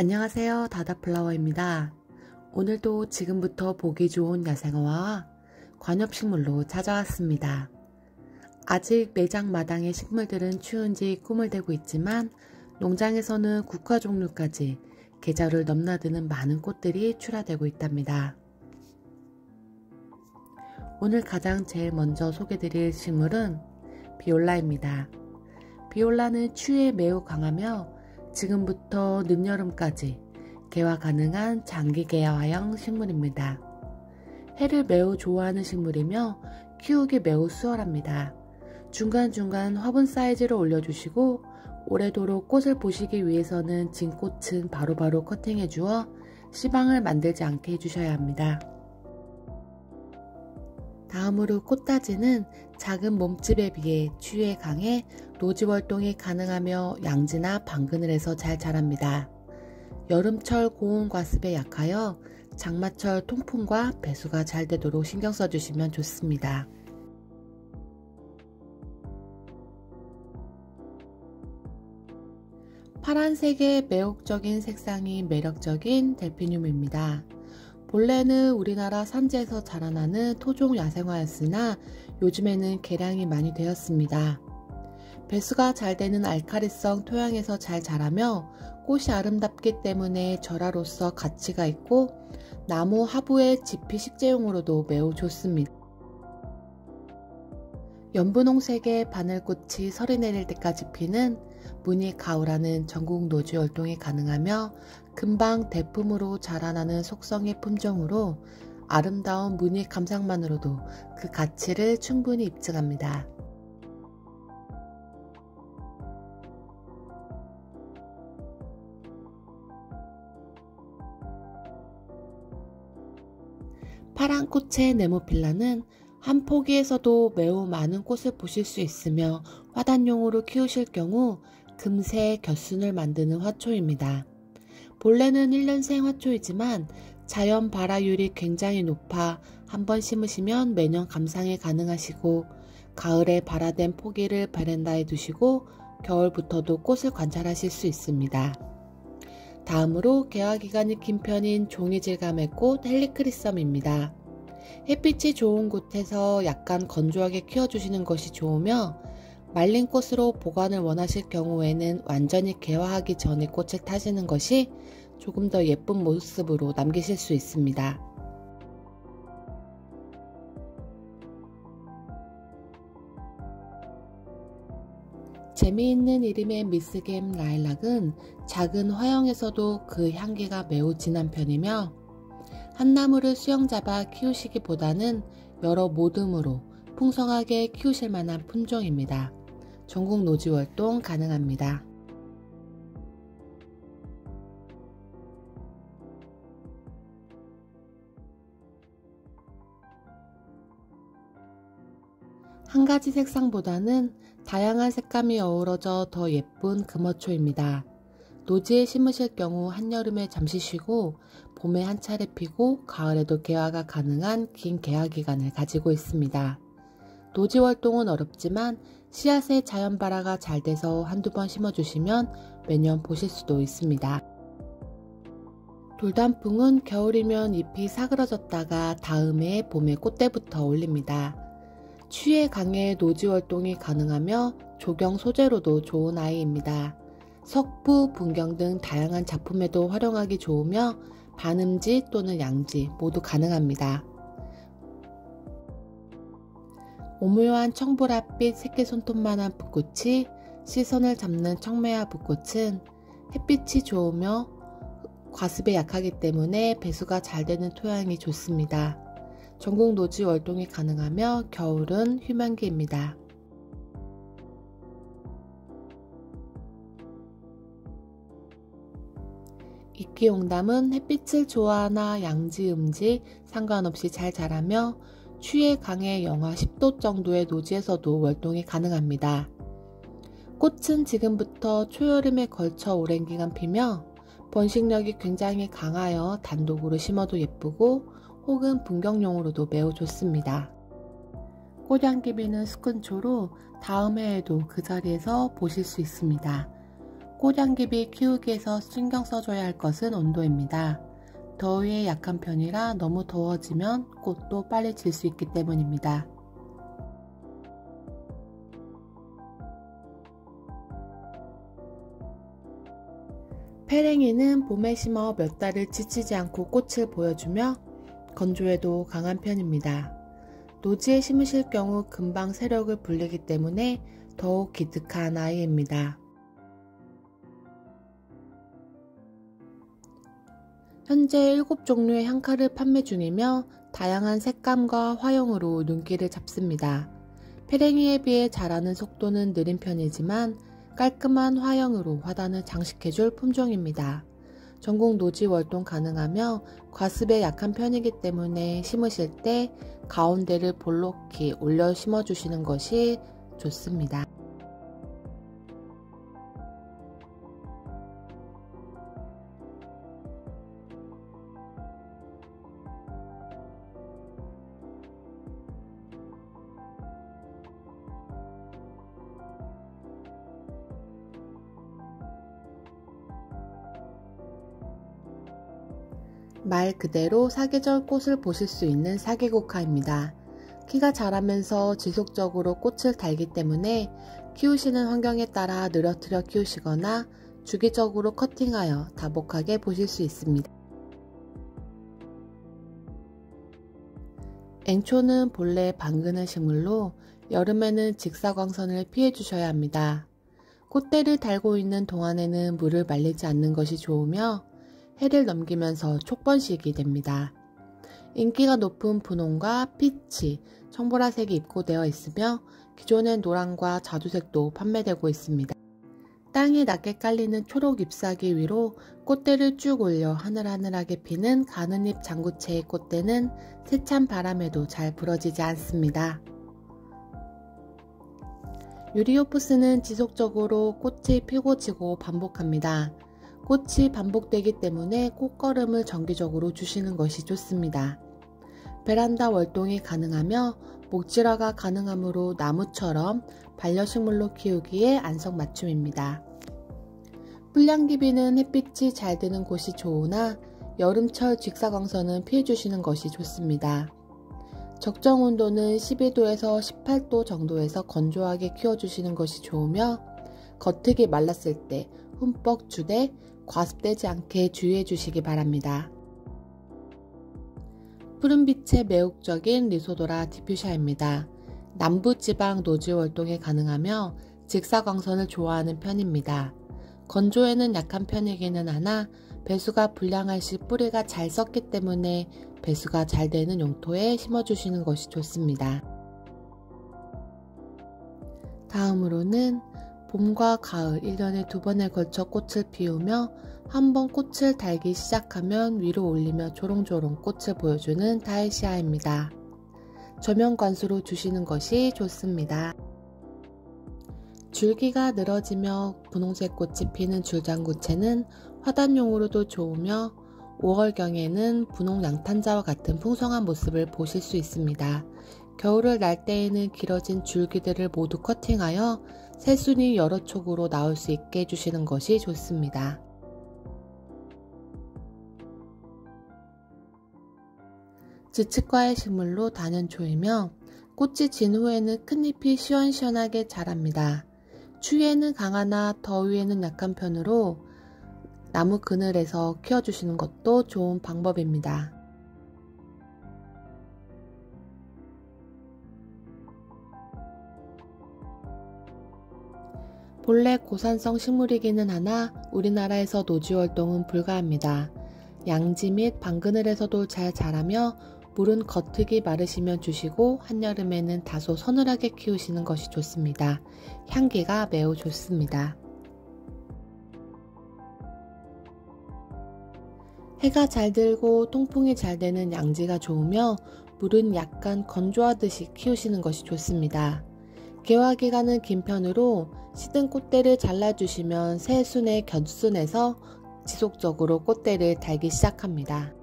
안녕하세요. 다다플라워입니다. 오늘도 지금부터 보기 좋은 야생화와 관엽식물로 찾아왔습니다. 아직 매장 마당의 식물들은 추운지 꿈을 대고 있지만 농장에서는 국화 종류까지 계절을 넘나드는 많은 꽃들이 출하되고 있답니다. 오늘 가장 제일 먼저 소개드릴 식물은 비올라입니다. 비올라는 추위에 매우 강하며 지금부터 늦여름까지 개화 가능한 장기 개화형 식물입니다. 해를 매우 좋아하는 식물이며 키우기 매우 수월합니다. 중간중간 화분 사이즈를 올려주시고 오래도록 꽃을 보시기 위해서는 진 꽃은 바로바로 커팅해 주어 씨방을 만들지 않게 해주셔야 합니다. 다음으로 꽃다지는 작은 몸집에 비해 추위에 강해 노지 활동이 가능하며 양지나 방그늘에서 잘 자랍니다. 여름철 고온 과습에 약하여 장마철 통풍과 배수가 잘 되도록 신경 써주시면 좋습니다. 파란색의 매혹적인 색상이 매력적인 델피늄입니다. 본래는 우리나라 산지에서 자라나는 토종 야생화였으나 요즘에는 개량이 많이 되었습니다. 배수가 잘 되는 알카리성 토양에서 잘 자라며 꽃이 아름답기 때문에 절화로서 가치가 있고 나무 하부의 지피 식재용으로도 매우 좋습니다. 연분홍색의 바늘꽃이 설이 내릴 때까지 피는 무늬 가우라는 전국 노지 활동이 가능하며 금방 대품으로 자라나는 속성의 품종으로 아름다운 무늬 감상만으로도 그 가치를 충분히 입증합니다. 파란 꽃의 네모필라는 한 포기에서도 매우 많은 꽃을 보실 수 있으며 화단용으로 키우실 경우 금세 곁순을 만드는 화초입니다. 본래는 1년생 화초이지만 자연 발화율이 굉장히 높아 한번 심으시면 매년 감상이 가능하시고 가을에 발화된 포기를 베란다에 두시고 겨울부터도 꽃을 관찰하실 수 있습니다. 다음으로 개화기간이 긴 편인 종이질감의 꽃 헬리크리썸입니다. 햇빛이 좋은 곳에서 약간 건조하게 키워주시는 것이 좋으며 말린 꽃으로 보관을 원하실 경우에는 완전히 개화하기 전에 꽃을 타시는 것이 조금 더 예쁜 모습으로 남기실 수 있습니다. 재미있는 이름의 미스겜 라일락은 작은 화형에서도 그 향기가 매우 진한 편이며 한 나무를 수영 잡아 키우시기보다는 여러 모듬으로 풍성하게 키우실 만한 품종입니다. 전국 노지 활동 가능합니다. 한 가지 색상보다는 다양한 색감이 어우러져 더 예쁜 금어초입니다. 노지에 심으실 경우 한여름에 잠시 쉬고 봄에 한 차례 피고 가을에도 개화가 가능한 긴 개화 기간을 가지고 있습니다. 노지 활동은 어렵지만 씨앗의 자연 발화가 잘 돼서 한두 번 심어주시면 매년 보실 수도 있습니다. 돌단풍은 겨울이면 잎이 사그러졌다가 다음해 봄에 꽃대부터 올립니다. 추위에 강해 노지 활동이 가능하며 조경 소재로도 좋은 아이입니다. 석부, 분경 등 다양한 작품에도 활용하기 좋으며 반음지 또는 양지 모두 가능합니다. 오묘한 청보랏빛 새끼손톱만한 붓꽃이 시선을 잡는 청매화 붓꽃은 햇빛이 좋으며 과습에 약하기 때문에 배수가 잘 되는 토양이 좋습니다. 전국 노지 활동이 가능하며 겨울은 휴면기입니다. 이끼용담은 햇빛을 좋아하나 양지 음지 상관없이 잘 자라며 추위에 강해 영하 10도 정도의 노지에서도 활동이 가능합니다. 꽃은 지금부터 초여름에 걸쳐 오랜 기간 피며 번식력이 굉장히 강하여 단독으로 심어도 예쁘고 혹은 분경용으로도 매우 좋습니다. 꽃향기 비는 스큰초로 다음 해에도 그 자리에서 보실 수 있습니다. 꽃향기비 키우기에서 신경 써줘야 할 것은 온도입니다. 더위에 약한 편이라 너무 더워지면 꽃도 빨리 질 수 있기 때문입니다. 페랭이는 봄에 심어 몇 달을 지치지 않고 꽃을 보여주며 건조에도 강한 편입니다. 노지에 심으실 경우 금방 세력을 불리기 때문에 더욱 기특한 아이입니다. 현재 7종류의 향카를 판매 중이며 다양한 색감과 화형으로 눈길을 잡습니다. 페랭이에 비해 자라는 속도는 느린 편이지만 깔끔한 화형으로 화단을 장식해줄 품종입니다. 전국 노지 월동 가능하며 과습에 약한 편이기 때문에 심으실 때 가운데를 볼록히 올려 심어주시는 것이 좋습니다. 말 그대로 사계절 꽃을 보실 수 있는 사계국화입니다. 키가 자라면서 지속적으로 꽃을 달기 때문에 키우시는 환경에 따라 늘어뜨려 키우시거나 주기적으로 커팅하여 다복하게 보실 수 있습니다. 앵초는 본래 방근한 식물로 여름에는 직사광선을 피해 주셔야 합니다. 꽃대를 달고 있는 동안에는 물을 말리지 않는 것이 좋으며 해를 넘기면서 촉번식이 됩니다. 인기가 높은 분홍과 피치, 청보라색이 입고되어 있으며 기존의 노랑과 자두색도 판매되고 있습니다. 땅에 낮게 깔리는 초록 잎사귀 위로 꽃대를 쭉 올려 하늘하늘하게 피는 가는잎 장구채의 꽃대는 세찬 바람에도 잘 부러지지 않습니다. 유리오프스는 지속적으로 꽃이 피고 지고 반복합니다. 꽃이 반복되기 때문에 꽃걸음을 정기적으로 주시는 것이 좋습니다. 베란다 월동이 가능하며 목질화가 가능하므로 나무처럼 반려식물로 키우기에 안성맞춤입니다. 불량기비는 햇빛이 잘 드는 곳이 좋으나 여름철 직사광선은 피해주시는 것이 좋습니다. 적정 온도는 12도에서 18도 정도에서 건조하게 키워주시는 것이 좋으며 겉흙이 말랐을 때 흠뻑 주되 과습되지 않게 주의해 주시기 바랍니다. 푸른빛에 매혹적인 리소도라 디퓨샤입니다. 남부지방 노지 월동에 가능하며 직사광선을 좋아하는 편입니다. 건조에는 약한 편이기는 하나 배수가 불량할 시 뿌리가 잘 썩기 때문에 배수가 잘 되는 용토에 심어주시는 것이 좋습니다. 다음으로는 봄과 가을 1년에 2번에 걸쳐 꽃을 피우며 한 번 꽃을 달기 시작하면 위로 올리며 조롱조롱 꽃을 보여주는 다이시아입니다. 저면 관수로 주시는 것이 좋습니다. 줄기가 늘어지며 분홍색 꽃이 피는 줄장구채는 화단용으로도 좋으며 5월경에는 분홍 양탄자와 같은 풍성한 모습을 보실 수 있습니다. 겨울을 날 때에는 길어진 줄기들을 모두 커팅하여 새순이 여러 촉으로 나올 수 있게 해주시는 것이 좋습니다. 지읒과의 식물로 단연초이며 꽃이 진 후에는 큰 잎이 시원시원하게 자랍니다. 추위에는 강하나 더위에는 약한 편으로 나무 그늘에서 키워주시는 것도 좋은 방법입니다. 본래 고산성 식물이기는 하나 우리나라에서 노지월동은 불가합니다. 양지 및 방그늘에서도 잘 자라며 물은 겉흙이 마르시면 주시고 한여름에는 다소 서늘하게 키우시는 것이 좋습니다. 향기가 매우 좋습니다. 해가 잘 들고 통풍이 잘 되는 양지가 좋으며 물은 약간 건조하듯이 키우시는 것이 좋습니다. 개화기간은 긴 편으로 시든 꽃대를 잘라주시면 새순의 곁순에서 지속적으로 꽃대를 달기 시작합니다.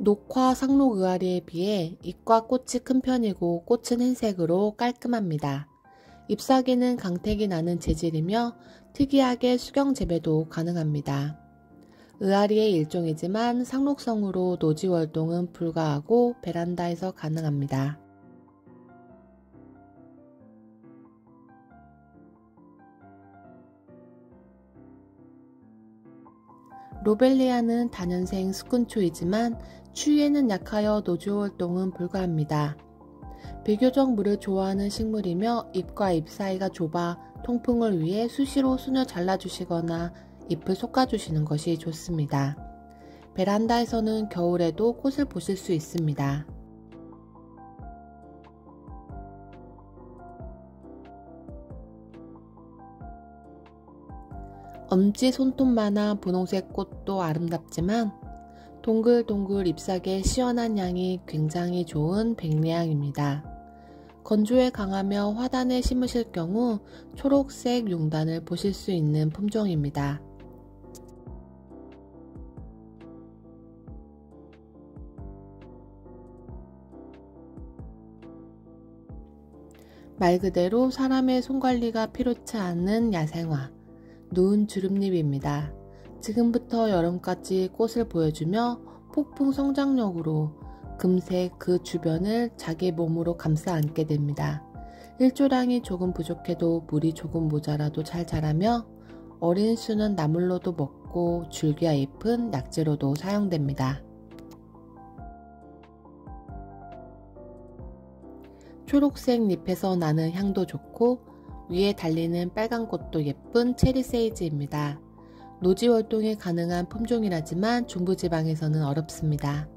녹화 상록 의아리에 비해 잎과 꽃이 큰 편이고 꽃은 흰색으로 깔끔합니다. 잎사귀는 강택이 나는 재질이며 특이하게 수경 재배도 가능합니다. 의아리의 일종이지만 상록성으로 노지 월동은 불가하고 베란다에서 가능합니다. 로벨리아는 다년생 수꾼초이지만 추위에는 약하여 노지 활동은 불가합니다. 비교적 물을 좋아하는 식물이며 잎과 잎 사이가 좁아 통풍을 위해 수시로 순을 잘라주시거나 잎을 솎아주시는 것이 좋습니다. 베란다에서는 겨울에도 꽃을 보실 수 있습니다. 엄지 손톱만한 분홍색 꽃도 아름답지만 동글동글 잎사귀의 시원한 향이 굉장히 좋은 백리향입니다. 건조에 강하며 화단에 심으실 경우 초록색 용단을 보실 수 있는 품종입니다. 말 그대로 사람의 손관리가 필요치 않은 야생화, 누운 주름잎입니다. 지금부터 여름까지 꽃을 보여주며 폭풍 성장력으로 금세 그 주변을 자기 몸으로 감싸 안게 됩니다. 일조량이 조금 부족해도 물이 조금 모자라도 잘 자라며 어린 수는 나물로도 먹고 줄기와 잎은 약재로도 사용됩니다. 초록색 잎에서 나는 향도 좋고 위에 달리는 빨간 꽃도 예쁜 체리 세이지입니다. 노지 월동이 가능한 품종이라지만 중부지방에서는 어렵습니다.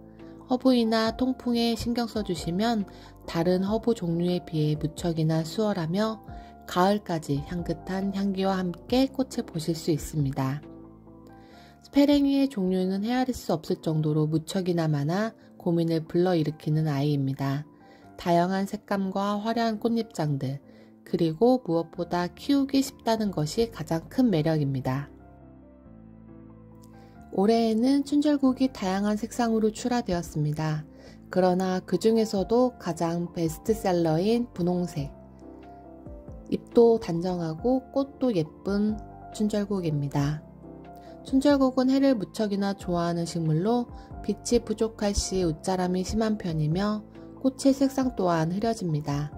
허브이나 통풍에 신경 써주시면 다른 허브 종류에 비해 무척이나 수월하며 가을까지 향긋한 향기와 함께 꽃을 보실 수 있습니다. 스페랭이의 종류는 헤아릴 수 없을 정도로 무척이나 많아 고민을 불러일으키는 아이입니다. 다양한 색감과 화려한 꽃잎장들, 그리고 무엇보다 키우기 쉽다는 것이 가장 큰 매력입니다. 올해에는 춘절국이 다양한 색상으로 출하되었습니다. 그러나 그 중에서도 가장 베스트셀러인 분홍색, 잎도 단정하고 꽃도 예쁜 춘절국입니다. 춘절국은 해를 무척이나 좋아하는 식물로 빛이 부족할 시 웃자람이 심한 편이며 꽃의 색상 또한 흐려집니다.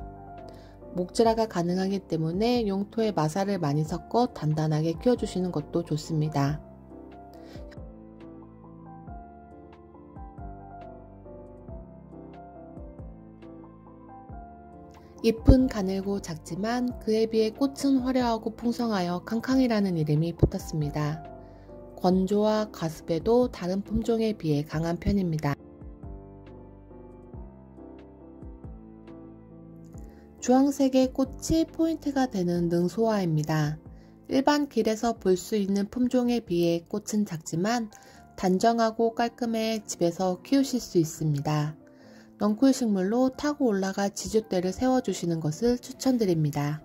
목질화가 가능하기 때문에 용토에 마사를 많이 섞어 단단하게 키워주시는 것도 좋습니다. 잎은 가늘고 작지만 그에 비해 꽃은 화려하고 풍성하여 캉캉이라는 이름이 붙었습니다. 건조와 과습에도 다른 품종에 비해 강한 편입니다. 주황색의 꽃이 포인트가 되는 능소화입니다. 일반 길에서 볼 수 있는 품종에 비해 꽃은 작지만 단정하고 깔끔해 집에서 키우실 수 있습니다. 넝쿨 식물로 타고 올라가 지주대를 세워주시는 것을 추천드립니다.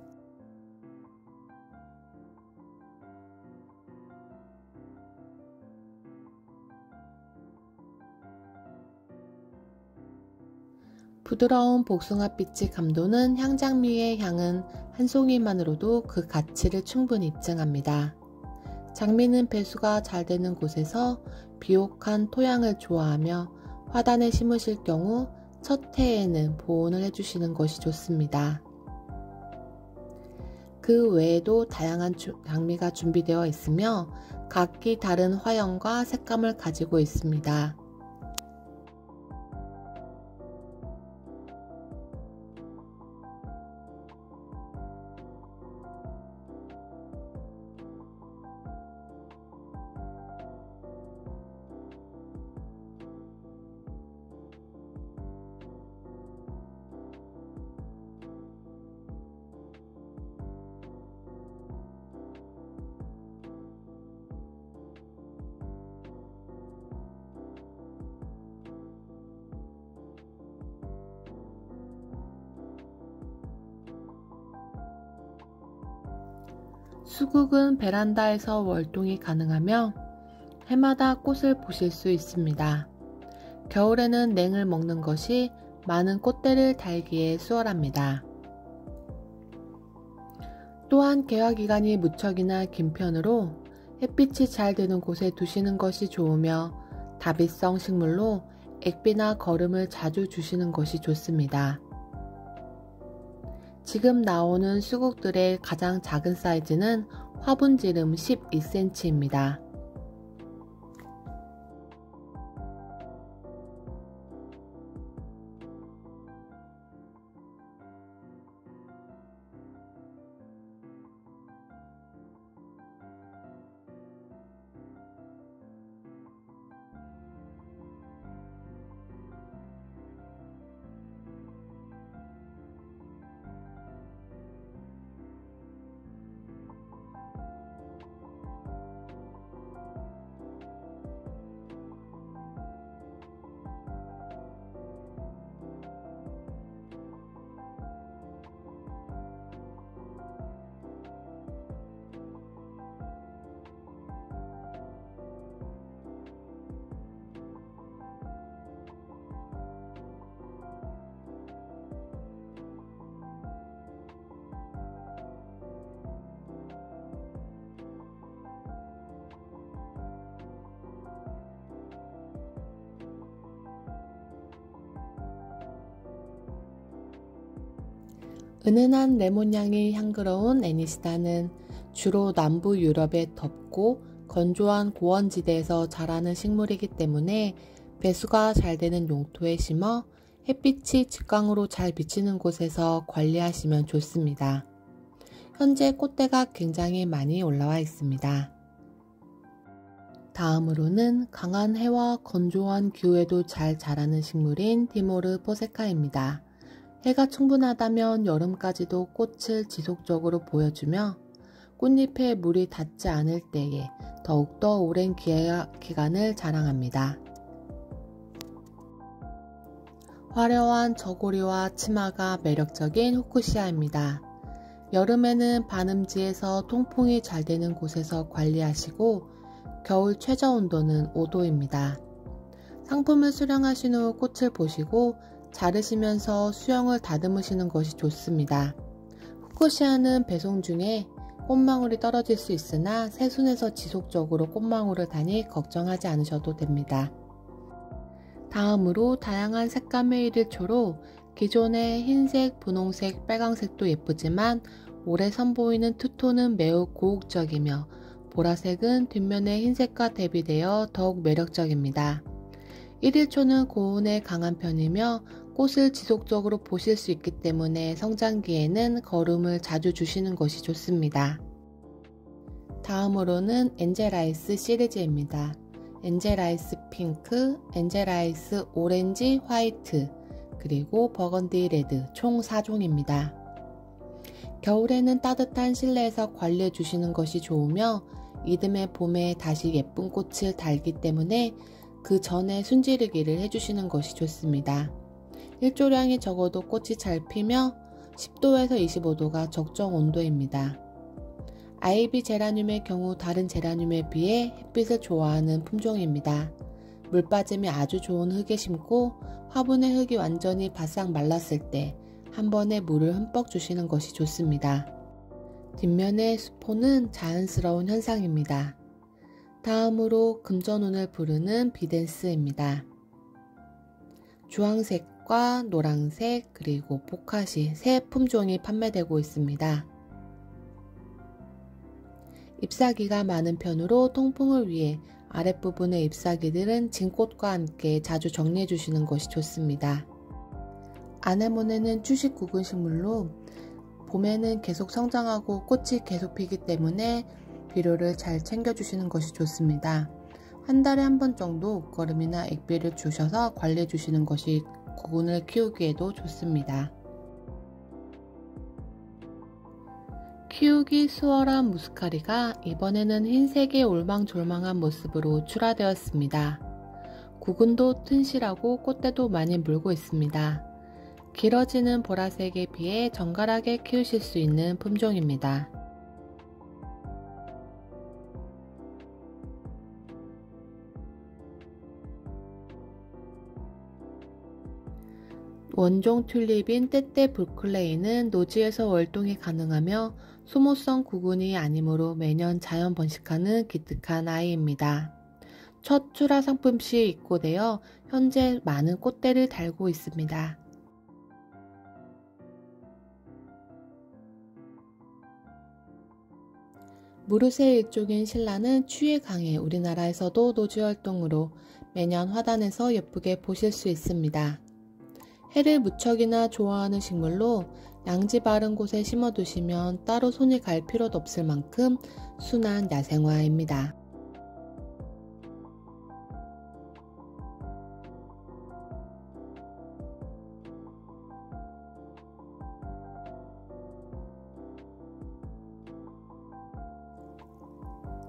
부드러운 복숭아빛이 감도는 향장미의 향은 한 송이만으로도 그 가치를 충분히 입증합니다. 장미는 배수가 잘 되는 곳에서 비옥한 토양을 좋아하며 화단에 심으실 경우 첫 해에는 보온을 해주시는 것이 좋습니다. 그 외에도 다양한 장미가 준비되어 있으며 각기 다른 화형과 색감을 가지고 있습니다. 수국은 베란다에서 월동이 가능하며 해마다 꽃을 보실 수 있습니다. 겨울에는 냉을 먹는 것이 많은 꽃대를 달기에 수월합니다. 또한 개화기간이 무척이나 긴 편으로 햇빛이 잘 드는 곳에 두시는 것이 좋으며 다비성 식물로 액비나 거름을 자주 주시는 것이 좋습니다. 지금 나오는 수국들의 가장 작은 사이즈는 화분지름 12cm입니다. 은은한 레몬향이 향그러운 애니시다는 주로 남부 유럽의 덥고 건조한 고원지대에서 자라는 식물이기 때문에 배수가 잘 되는 용토에 심어 햇빛이 직광으로 잘 비치는 곳에서 관리하시면 좋습니다. 현재 꽃대가 굉장히 많이 올라와 있습니다. 다음으로는 강한 해와 건조한 기후에도 잘 자라는 식물인 디모르 포세카입니다. 해가 충분하다면 여름까지도 꽃을 지속적으로 보여주며 꽃잎에 물이 닿지 않을 때에 더욱더 오랜 기간을 자랑합니다. 화려한 저고리와 치마가 매력적인 후쿠시아입니다. 여름에는 반음지에서 통풍이 잘 되는 곳에서 관리하시고 겨울 최저 온도는 5도입니다. 상품을 수령하신 후 꽃을 보시고 자르시면서 수영을 다듬으시는 것이 좋습니다. 후쿠시아는 배송 중에 꽃망울이 떨어질 수 있으나 새순에서 지속적으로 꽃망울을 다니 걱정하지 않으셔도 됩니다. 다음으로 다양한 색감의 1일초로 기존의 흰색, 분홍색, 빨강색도 예쁘지만 올해 선보이는 투톤은 매우 고혹적이며 보라색은 뒷면의 흰색과 대비되어 더욱 매력적입니다. 1일초는 고온에 강한 편이며 꽃을 지속적으로 보실 수 있기 때문에 성장기에는 거름을 자주 주시는 것이 좋습니다. 다음으로는 엔젤아이스 시리즈입니다. 엔젤아이스 핑크, 엔젤아이스 오렌지, 화이트, 그리고 버건디 레드 총 4종입니다. 겨울에는 따뜻한 실내에서 관리해 주시는 것이 좋으며 이듬해 봄에 다시 예쁜 꽃을 달기 때문에 그 전에 순지르기를 해주시는 것이 좋습니다. 일조량이 적어도 꽃이 잘 피며 10도에서 25도가 적정 온도입니다. 아이비 제라늄의 경우 다른 제라늄에 비해 햇빛을 좋아하는 품종입니다. 물 빠짐이 아주 좋은 흙에 심고 화분의 흙이 완전히 바싹 말랐을 때 한 번에 물을 흠뻑 주시는 것이 좋습니다. 뒷면의 수포는 자연스러운 현상입니다. 다음으로 금전운을 부르는 비덴스입니다. 주황색과 노란색 그리고 보카시 세 품종이 판매되고 있습니다. 잎사귀가 많은 편으로 통풍을 위해 아랫부분의 잎사귀들은 진꽃과 함께 자주 정리해 주시는 것이 좋습니다. 아네모네는 주식 구근 식물로 봄에는 계속 성장하고 꽃이 계속 피기 때문에 비료를 잘 챙겨주시는 것이 좋습니다. 한 달에 한 번 정도 옷거름이나 액비를 주셔서 관리해 주시는 것이 구근을 키우기에도 좋습니다. 키우기 수월한 무스카리가 이번에는 흰색의 올망졸망한 모습으로 출하되었습니다. 구근도 튼실하고 꽃대도 많이 물고 있습니다. 길어지는 보라색에 비해 정갈하게 키우실 수 있는 품종입니다. 원종 튤립인 떼떼 브로클레이는 노지에서 월동이 가능하며 소모성 구근이 아니므로 매년 자연 번식하는 기특한 아이입니다. 첫 출하 상품 시 입고되어 현재 많은 꽃대를 달고 있습니다. 무르새 일종인 신라는 추위에 강해 우리나라에서도 노지 활동으로 매년 화단에서 예쁘게 보실 수 있습니다. 해를 무척이나 좋아하는 식물로 양지 바른 곳에 심어두시면 따로 손이 갈 필요도 없을 만큼 순한 야생화입니다.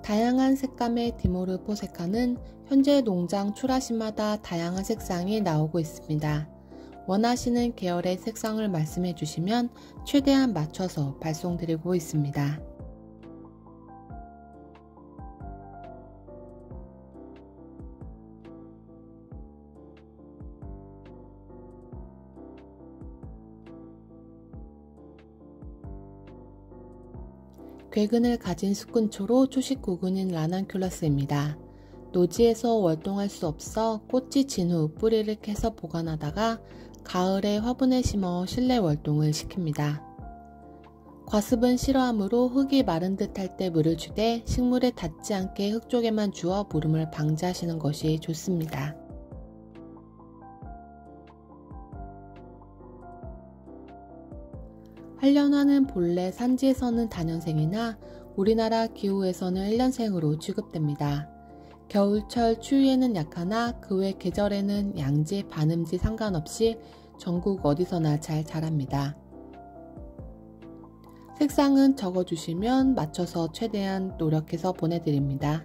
다양한 색감의 디모르 포세카는 현재 농장 출하시마다 다양한 색상이 나오고 있습니다. 원하시는 계열의 색상을 말씀해 주시면 최대한 맞춰서 발송드리고 있습니다. 괴근을 가진 수꾼초로 초식 구근인 라난큘러스입니다. 노지에서 월동할 수 없어 꽃이 진 후 뿌리를 캐서 보관하다가 가을에 화분에 심어 실내 월동을 시킵니다. 과습은 싫어하므로 흙이 마른 듯 할 때 물을 주되 식물에 닿지 않게 흙 쪽에만 주어 무름을 방지하시는 것이 좋습니다. 한련화는 본래 산지에서는 다년생이나 우리나라 기후에서는 1년생으로 취급됩니다. 겨울철 추위에는 약하나 그 외 계절에는 양지, 반음지 상관없이 전국 어디서나 잘 자랍니다. 색상은 적어주시면 맞춰서 최대한 노력해서 보내드립니다.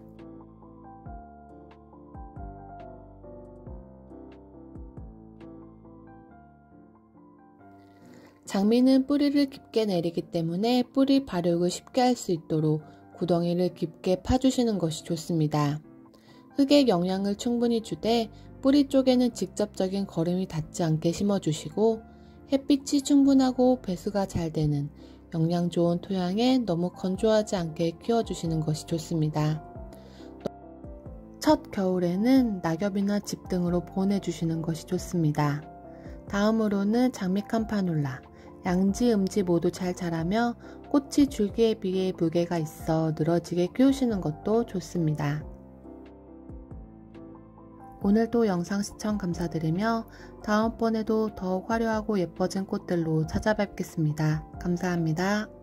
장미는 뿌리를 깊게 내리기 때문에 뿌리 발육을 쉽게 할 수 있도록 구덩이를 깊게 파주시는 것이 좋습니다. 흙에 영양을 충분히 주되 뿌리 쪽에는 직접적인 거름이 닿지 않게 심어주시고 햇빛이 충분하고 배수가 잘 되는 영양 좋은 토양에 너무 건조하지 않게 키워주시는 것이 좋습니다. 첫 겨울에는 낙엽이나 집 등으로 보내주시는 것이 좋습니다. 다음으로는 장미 캄파눌라, 양지, 음지 모두 잘 자라며 꽃이 줄기에 비해 무게가 있어 늘어지게 키우시는 것도 좋습니다. 오늘도 영상 시청 감사드리며 다음번에도 더욱 화려하고 예뻐진 꽃들로 찾아뵙겠습니다. 감사합니다.